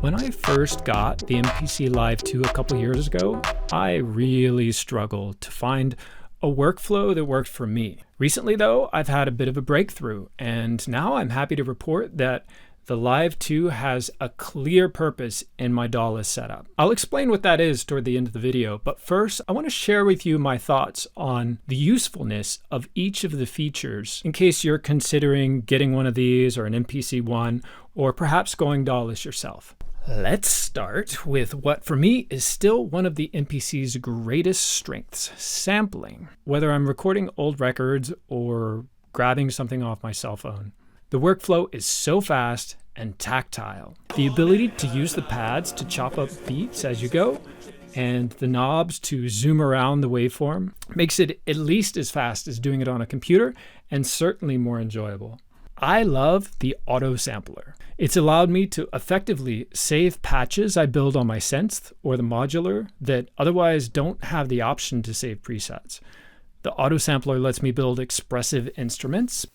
When I first got the MPC Live II a couple years ago, I really struggled to find a workflow that worked for me. Recently though, I've had a bit of a breakthrough, and now I'm happy to report that the Live II has a clear purpose in my dawless setup. I'll explain what that is toward the end of the video, but first I want to share with you my thoughts on the usefulness of each of the features in case you're considering getting one of these or an MPC One, or perhaps going dawless yourself. Let's start with what for me is still one of the MPC's greatest strengths, sampling, whether I'm recording old records or grabbing something off my cell phone. The workflow is so fast and tactile. The ability to use the pads to chop up beats as you go, and the knobs to zoom around the waveform makes it at least as fast as doing it on a computer, and certainly more enjoyable. I love the auto sampler. It's allowed me to effectively save patches I build on my synth or the modular that otherwise don't have the option to save presets. The auto sampler lets me build expressive instruments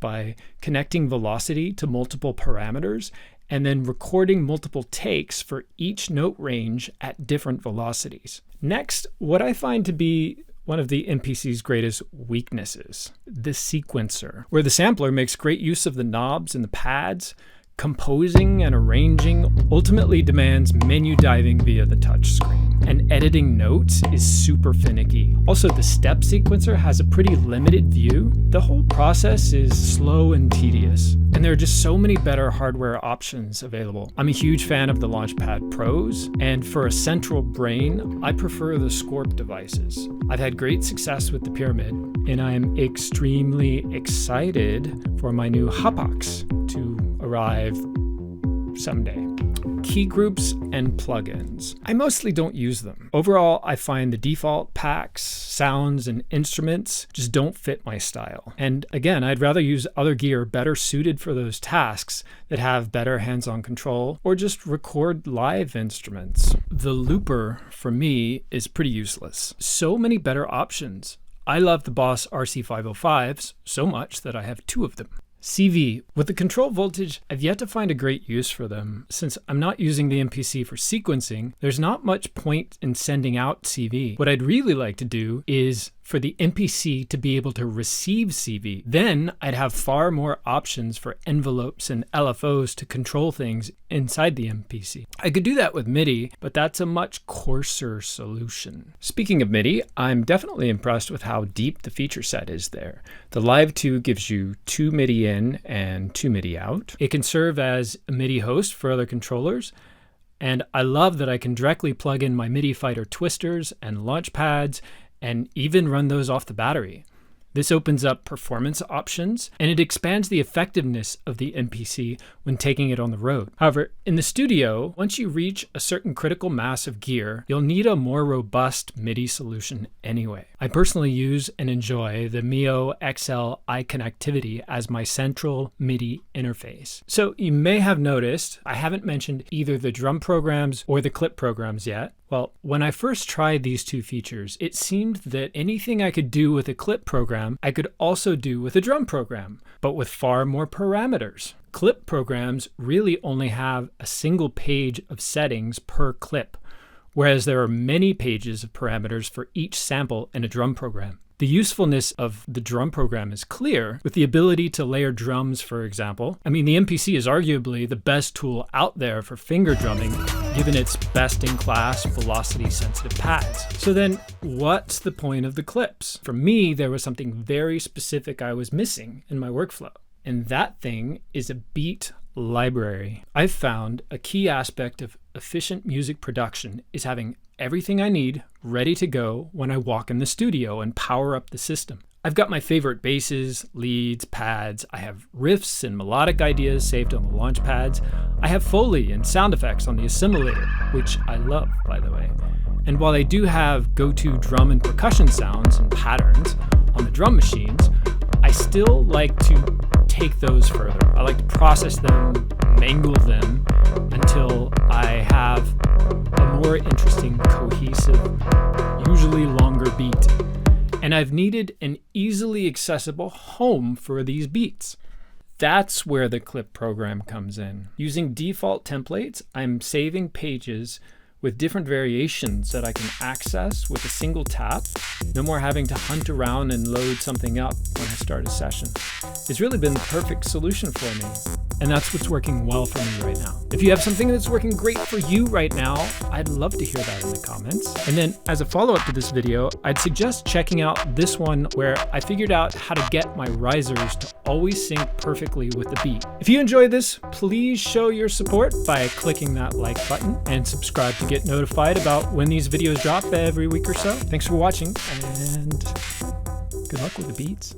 by connecting velocity to multiple parameters and then recording multiple takes for each note range at different velocities. Next, what I find to be one of the MPC's greatest weaknesses, the sequencer, where the sampler makes great use of the knobs and the pads. Composing and arranging ultimately demands menu diving via the touchscreen, and editing notes is super finicky. Also, the step sequencer has a pretty limited view. The whole process is slow and tedious, and there are just so many better hardware options available. I'm a huge fan of the Launchpad Pros, and for a central brain, I prefer the Scorp devices. I've had great success with the Pyramid, and I'm extremely excited for my new Hotbox to arrive someday. Key groups and plugins. I mostly don't use them. Overall, I find the default packs, sounds, and instruments just don't fit my style. And again, I'd rather use other gear better suited for those tasks that have better hands-on control, or just record live instruments. The looper, for me, is pretty useless. So many better options. I love the Boss RC505s so much that I have 2 of them. CV. With the control voltage, I've yet to find a great use for them. Since I'm not using the MPC for sequencing, there's not much point in sending out CV. What I'd really like to do is for the MPC to be able to receive CV. Then I'd have far more options for envelopes and LFOs to control things inside the MPC. I could do that with MIDI, but that's a much coarser solution. Speaking of MIDI, I'm definitely impressed with how deep the feature set is there. The Live II gives you 2 MIDI in and 2 MIDI out. It can serve as a MIDI host for other controllers, and I love that I can directly plug in my MIDI Fighter twisters and launch pads and even run those off the battery. This opens up performance options, and it expands the effectiveness of the MPC when taking it on the road. However, in the studio, once you reach a certain critical mass of gear, you'll need a more robust MIDI solution anyway. I personally use and enjoy the Mio XL iConnectivity as my central MIDI interface. So you may have noticed I haven't mentioned either the drum programs or the clip programs yet. Well, when I first tried these 2 features, it seemed that anything I could do with a clip program, I could also do with a drum program, but with far more parameters. Clip programs really only have a single page of settings per clip, whereas there are many pages of parameters for each sample in a drum program. The usefulness of the drum program is clear, with the ability to layer drums, for example. I mean, the MPC is arguably the best tool out there for finger drumming, given its best-in-class velocity-sensitive pads. So then, what's the point of the clips? For me, there was something very specific I was missing in my workflow, and that thing is a beat library. I've found a key aspect of efficient music production is having everything I need ready to go when I walk in the studio and power up the system. I've got my favorite basses, leads, pads. I have riffs and melodic ideas saved on the launch pads. I have Foley and sound effects on the assimilator, which I love, by the way. And while I do have go-to drum and percussion sounds and patterns on the drum machines, I still like to take those further. I like to process them, mangle them, until I have a more interesting, cohesive, usually longer beat. And I've needed an easily accessible home for these beats. That's where the clip program comes in. Using default templates, I'm saving pages with different variations that I can access with a single tap. No more having to hunt around and load something up when I start a session. It's really been the perfect solution for me. And that's what's working well for me right now. If you have something that's working great for you right now, I'd love to hear that in the comments. And then as a follow-up to this video, I'd suggest checking out this one where I figured out how to get my risers to always sync perfectly with the beat. If you enjoyed this, please show your support by clicking that like button and subscribe to get notified about when these videos drop every week or so. Thanks for watching and good luck with the beats.